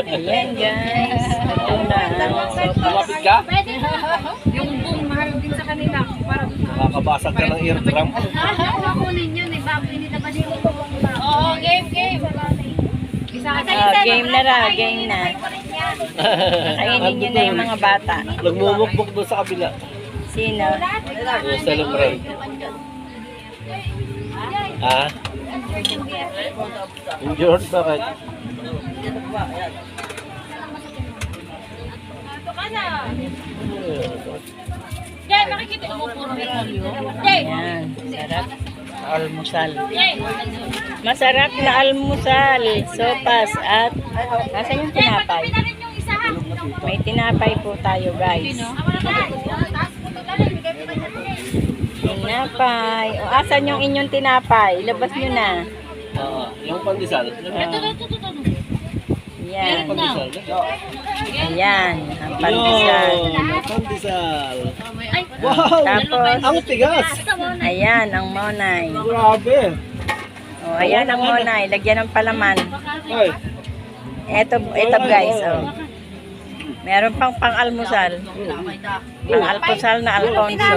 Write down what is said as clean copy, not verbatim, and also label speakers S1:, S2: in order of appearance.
S1: Ayan guys. Ito na.
S2: Lumapit ka?
S3: Yung boom, mahal din sa kanila. Para
S2: Nakakabasag ka ng eardrum.
S3: kunin yun eh. Bago hindi naman yung Oo, game. Isa ka
S1: Game na raw, game na. Kainin nyo na yung mga bata.
S2: Nagmumukbok doon sa kabila.
S1: Sino?
S2: Yung celebrate. Ha? Injured? Bakit?
S3: Jay, makikita mo puro repolyo. Jay!
S1: Ayan, sarap. Almusal. Masarap na almusal. Sopas at nasan yung tinapay? May tinapay po tayo guys. Tinapay. O asan yung inyong tinapay? Ilabas nyo na.
S2: Yung pandesal.
S1: Ayan.
S2: Pandesal.
S1: Ayan. Ang pandesal.
S2: Yung pandesal. Wow!
S1: Tapos,
S2: Ang tigas!
S1: ayan ang monay.
S2: Grabe!
S1: O, ayan ang monay. Lagyan ng palaman.
S2: Ay,
S1: Ito guys. Oh. Meron pang pang-almusal. Pang-almusal na Alfonso.